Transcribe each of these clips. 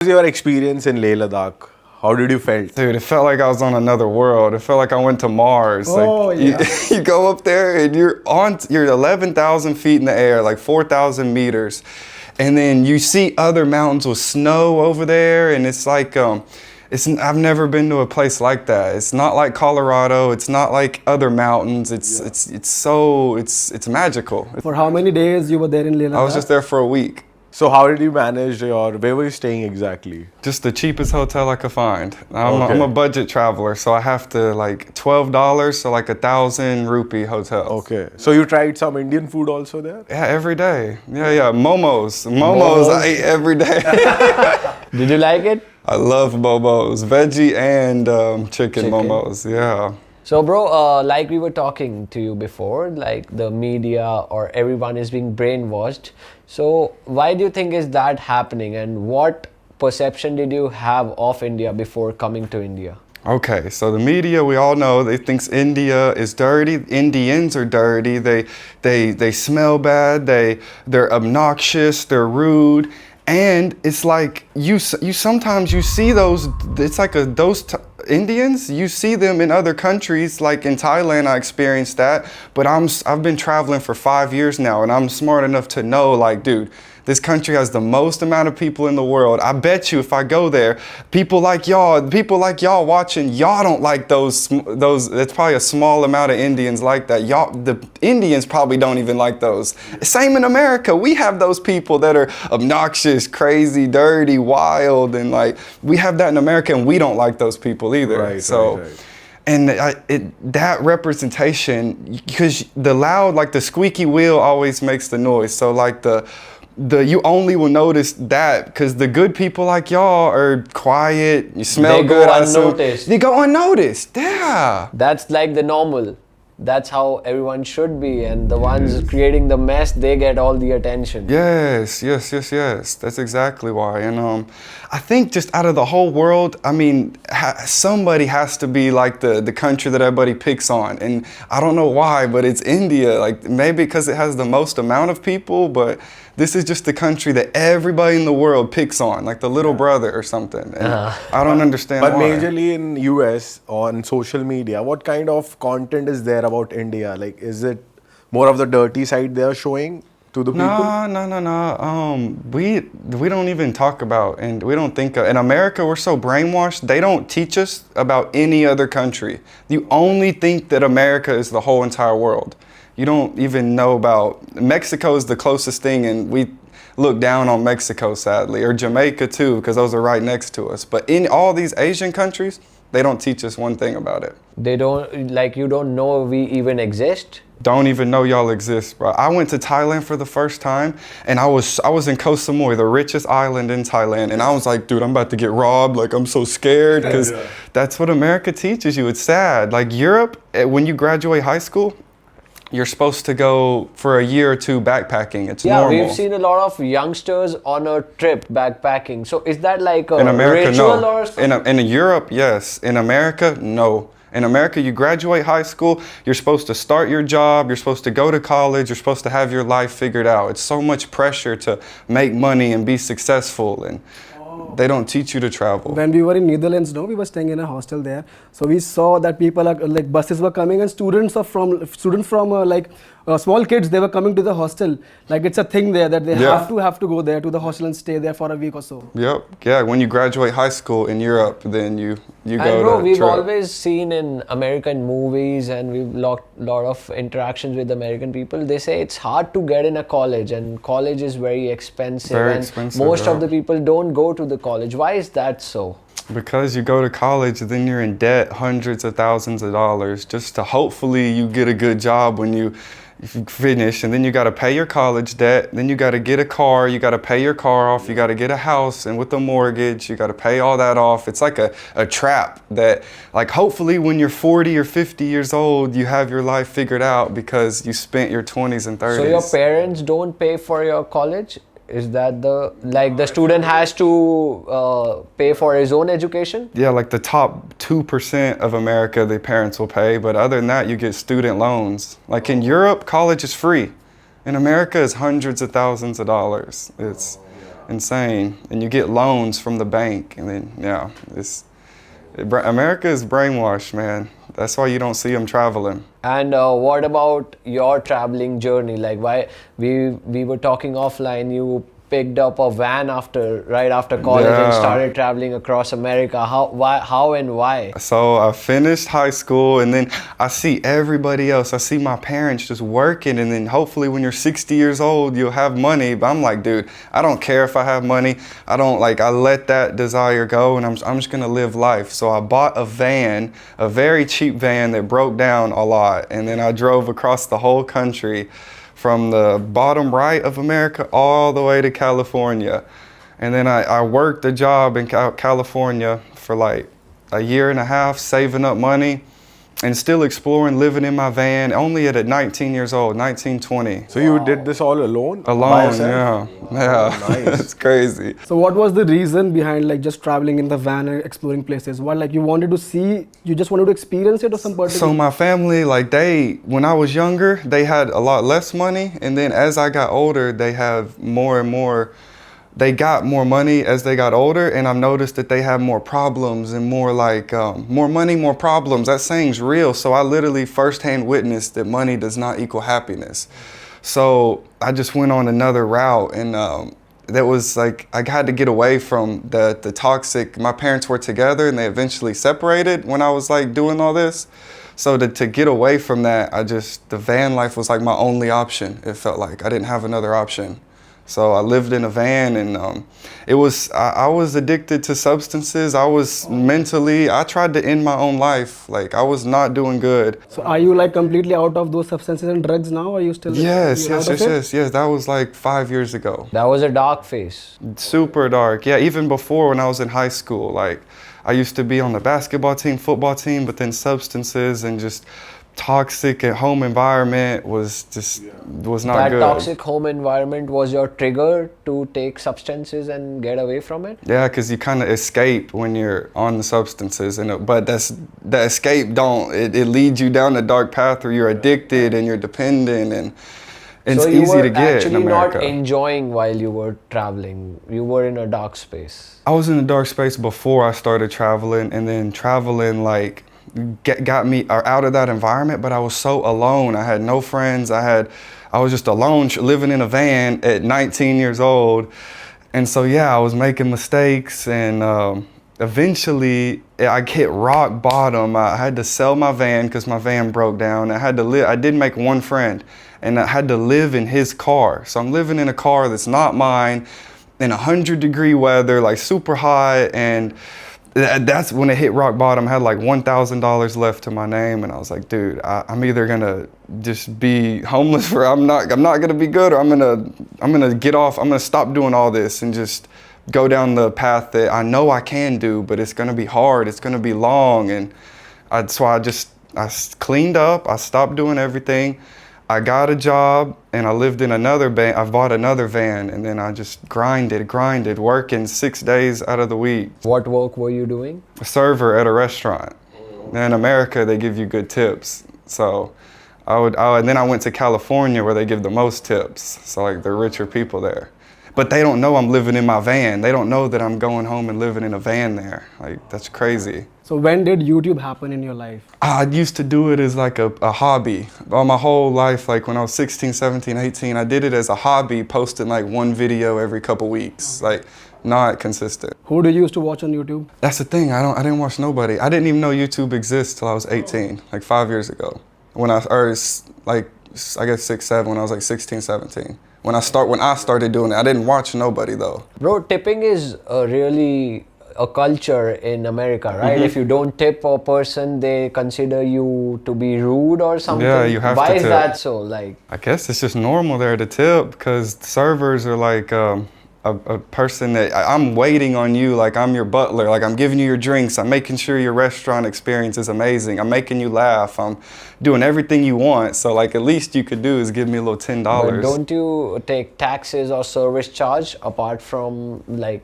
Your experience in Leh Ladakh? How did you felt? Dude, it felt like I was on another world. It felt like I went to Mars. Oh, like yeah. you go up there and you're 11,000 feet in the air, like 4,000 meters. And then you see other mountains with snow over there, and it's like I've never been to a place like that. It's not like Colorado. It's not like other mountains. It's magical. For how many days you were there in Leh Ladakh? I was just there for a week. So how did you manage where were you staying exactly? Just the cheapest hotel I could find. I'm Okay. a budget traveler, so I have to like $12, so like 1,000 rupee hotel. Okay. So you tried some Indian food also there? Yeah, every day. Yeah. Momos I eat every day. Did you like it? I love momos, veggie and chicken momos. Yeah. So bro, like we were talking to you before, like the media or everyone is being brainwashed. So why do you think is that happening, and what perception did you have of India before coming to India? Okay, so the media, we all know, they thinks India is dirty. Indians are dirty. They smell bad. They're obnoxious. They're rude. And it's like you sometimes you see those. It's like Indians. You see them in other countries, like in Thailand. I experienced that. But I've been traveling for 5 years now, and I'm smart enough to know, like, dude, this country has the most amount of people in the world. I bet you if I go there, people like y'all watching, y'all don't like those. It's probably a small amount of Indians like that. The Indians probably don't even like those. Same in America. We have those people that are obnoxious, crazy, dirty, wild, and like we have that in America, and we don't like those people either. Right. And that representation, because the squeaky wheel always makes the noise. So like you only will notice that because the good people like y'all are quiet, you smell good. They go unnoticed. They go unnoticed, yeah. That's like the normal. That's how everyone should be, and the ones creating the mess, they get all the attention. Yes. That's exactly why. And I think just out of the whole world, I mean, somebody has to be like the country that everybody picks on. And I don't know why, but it's India. Like maybe because it has the most amount of people, but this is just the country that everybody in the world picks on, like the little brother or something. And I don't understand But why. majorly in US on social media, what kind of content is there about India? Like, is it more of the dirty side they are showing to the people? No. We don't even talk about, and we don't think in America we're so brainwashed. They don't teach us about any other country. You only think that America is the whole entire world. You don't even know about Mexico is the closest thing, and we look down on Mexico sadly, or Jamaica too, because those are right next to us. But in all these Asian countries, they don't teach us one thing about it. They don't, like, you don't know we even exist. Don't even know y'all exist, bro. I went to Thailand for the first time, and I was in Koh Samui, the richest island in Thailand, and I was like, dude, I'm about to get robbed. Like, I'm so scared, because that's what America teaches you. It's sad. Like Europe, when you graduate high school, you're supposed to go for a year or two backpacking. It's normal. Yeah, we've seen a lot of youngsters on a trip backpacking. So is that like a in America, ritual no. or something? In Europe, yes. In America, no. In America, you graduate high school, you're supposed to start your job, you're supposed to go to college, you're supposed to have your life figured out. It's so much pressure to make money and be successful, and they don't teach you to travel. When we were in Netherlands, we were staying in a hostel there. So we saw that people are like buses were coming, and students from small kids, they were coming to the hostel. Like it's a thing there that they have to go there to the hostel and stay there for a week or so. Yep. Yeah. When you graduate high school in Europe, then you go And bro, to we've trip. always seen in American movies, and we've lot of interactions with American people. They say it's hard to get in a college, and college is very expensive. Very and expensive, most yeah. of the people don't go to the college. Why is that so? Because you go to college, then you're in debt hundreds of thousands of dollars just to hopefully you get a good job when you finish, and then you got to pay your college debt, then you got to get a car, you got to pay your car off, you got to get a house, and with a mortgage you got to pay all that off. It's like a trap that, like, hopefully when you're 40 or 50 years old you have your life figured out because you spent your 20s and 30s. So your parents don't pay for your college? Is that the student has to pay for his own education? Yeah, like the top 2% of America, the parents will pay, but other than that, you get student loans. Like in Europe, college is free. In America, it's hundreds of thousands of dollars. insane. And you get loans from the bank, and then America is brainwashed, man. That's why you don't see them traveling. And what about your traveling journey? Like, why we were talking offline, you picked up a van right after college and started traveling across America. How and why? So I finished high school, and then I see everybody else. I see my parents just working, and then hopefully when you're 60 years old, you'll have money. But I'm like, dude, I don't care if I have money. I let that desire go, and I'm just gonna live life. So I bought a van, a very cheap van that broke down a lot, and then I drove across the whole country, from the bottom right of America all the way to California. And then I worked a job in California for like a year and a half, saving up money and still exploring, living in my van, only at 19 years old, 19, 20. So you did this all alone? By Alone, yourself? yeah. Nice. It's crazy. So what was the reason behind like just traveling in the van and exploring places? What, like you wanted to see, you just wanted to experience it or some particular? So my family, like when I was younger, they had a lot less money. And then as I got older, they have more and more, they got more money as they got older, and I've noticed that they have more problems and more like, more money, more problems. That saying's real. So I literally firsthand witnessed that money does not equal happiness. So I just went on another route, and that was like, I had to get away from the toxic. My parents were together and they eventually separated when I was like doing all this. So to get away from that, the van life was like my only option. It felt like I didn't have another option. So I lived in a van, and I was addicted to substances. I tried to end my own life. Like I was not doing good. So are you like completely out of those substances and drugs now? Or are you still? Yes. That was like 5 years ago. That was a dark phase. Super dark. Yeah, even before when I was in high school, like I used to be on the basketball team, football team, but then substances and just toxic at home environment was not That good. toxic home environment was your trigger to take substances and get away from it? Yeah, because you kind of escape when you're on the substances, but that escape it leads you down a dark path where you're addicted and you're dependent, and it's easy to get in America. So you were actually not enjoying while you were traveling. You were in a dark space. I was in a dark space before I started traveling, and then traveling like got me out of that environment, but I was so alone. I had no friends. I was just alone living in a van at 19 years old. And so, I was making mistakes, and eventually I hit rock bottom. I had to sell my van because my van broke down. I did make one friend, and I had to live in his car. So I'm living in a car that's not mine in 100-degree weather, like super hot, and that's when it hit rock bottom. I had like $1,000 left to my name, and I was like, dude, I'm either gonna just be homeless, or I'm not gonna be good, or I'm gonna get off. I'm gonna stop doing all this and just go down the path that I know I can do, but it's gonna be hard. It's gonna be long, and so I cleaned up. I stopped doing everything. I got a job, and I lived in another van. I bought another van, and then I just grinded, working 6 days out of the week. What work were you doing? A server at a restaurant. In America, they give you good tips. So and then I went to California, where they give the most tips. So like the richer people there. But they don't know I'm living in my van. They don't know that I'm going home and living in a van there. Like, that's crazy. So when did YouTube happen in your life? I used to do it as like a hobby. All my whole life, like when I was 16, 17, 18, I did it as a hobby, posting like one video every couple weeks, like not consistent. Who do you used to watch on YouTube? That's the thing, I didn't watch nobody. I didn't even know YouTube exists till I was 18, like 5 years ago. When I guess 6, 7, when I was like 16, 17. When I started doing it, I didn't watch nobody though. Bro, tipping is really a culture in America, right? Mm-hmm. If you don't tip a person, they consider you to be rude or something. Yeah, you have to Why is tip. that so? Like, I guess it's just normal there to tip, because servers are like a person that I'm waiting on you, like I'm your butler, like I'm giving you your drinks, I'm making sure your restaurant experience is amazing, I'm making you laugh, I'm doing everything you want. So like at least you could do is give me a little $10. but don't you take taxes or service charge apart from like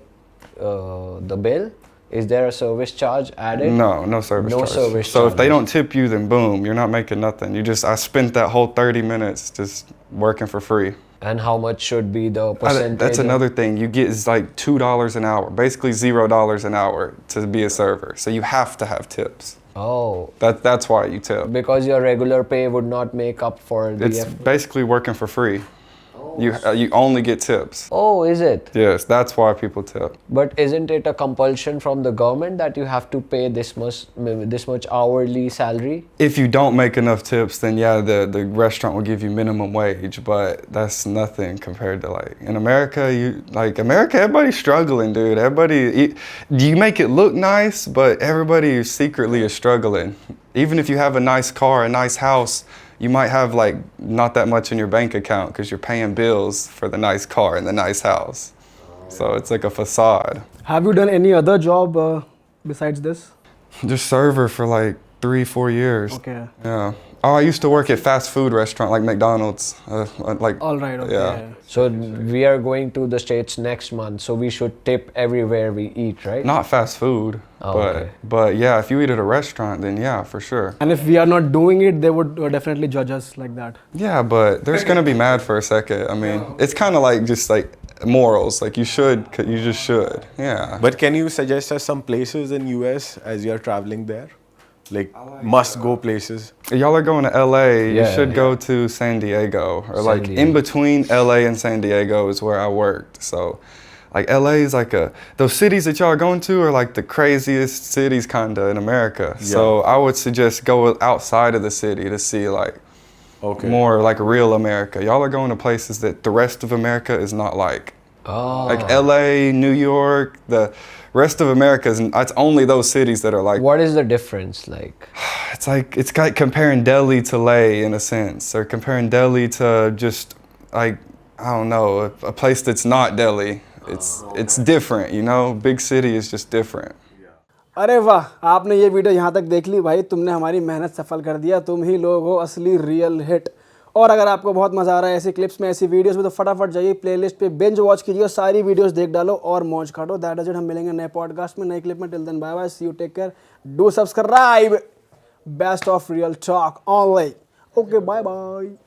the bill? Is there a service charge added? No service charge. No service So if they charges. don't tip you, then boom, you're not making nothing. I spent that whole 30 minutes just working for free. And how much should be the percentage? That's another thing. You get is like $2 an hour, basically $0 an hour to be a server. So you have to have tips. Oh, That's why you tip. because your regular pay would not make up for the It's basically working for free. You only get tips. Oh, is it? Yes, that's why people tip. But isn't it a compulsion from the government that you have to pay this much hourly salary? If you don't make enough tips, then yeah, the restaurant will give you minimum wage, but that's nothing compared to like in America. America, everybody's struggling, dude. You make it look nice, but everybody secretly is struggling. Even if you have a nice car, a nice house, you might have like not that much in your bank account because you're paying bills for the nice car and the nice house. So it's like a facade. Have you done any other job besides this? Just server for like 3-4 years. Okay. Yeah. Oh, I used to work at fast food restaurant like McDonald's. All right. Okay. Yeah. So we are going to the States next month, so we should tip everywhere we eat, right? Not fast food, Oh, okay. but yeah, if you eat at a restaurant, then yeah, for sure. And if we are not doing it, they would definitely judge us like that. Yeah, but they're just gonna be mad for a second. I mean, it's kind of like just like morals. Like you just should. Yeah. But can you suggest us some places in US as you're traveling there? Like must-go places. Y'all are going to LA, you Yeah, should go to San Diego. Or like Diego. in between LA and San Diego is where I worked. So like LA is like those cities that y'all are going to are like the craziest cities kinda in America. So I would suggest go outside of the city to see like more like real America. Y'all are going to places that the rest of America is not like. Oh. Like LA, New York, the rest of America it's only those cities that are like. What is the difference like? It's like comparing Delhi to Leh in a sense, or comparing Delhi to just like I don't know a place that's not Delhi. It's different, you know. Big city is just different. अरे वाह, आपने ये video यहाँ तक देख ली भाई, तुमने हमारी मेहनत सफल कर दिया। तुम ही लोग हो असली रियल हिट। और अगर आपको बहुत मज़ा आ रहा है ऐसी क्लिप्स में, ऐसी वीडियोस में, तो फटाफट जाइए प्लेलिस्ट पे बिंज वॉच कीजिए और सारी वीडियोस देख डालो और मौज काटो। That is it. हम मिलेंगे नए पॉडकास्ट में, नई क्लिप में। Till then bye bye, see you, take care, do subscribe. Best of real talk online. Okay, bye bye.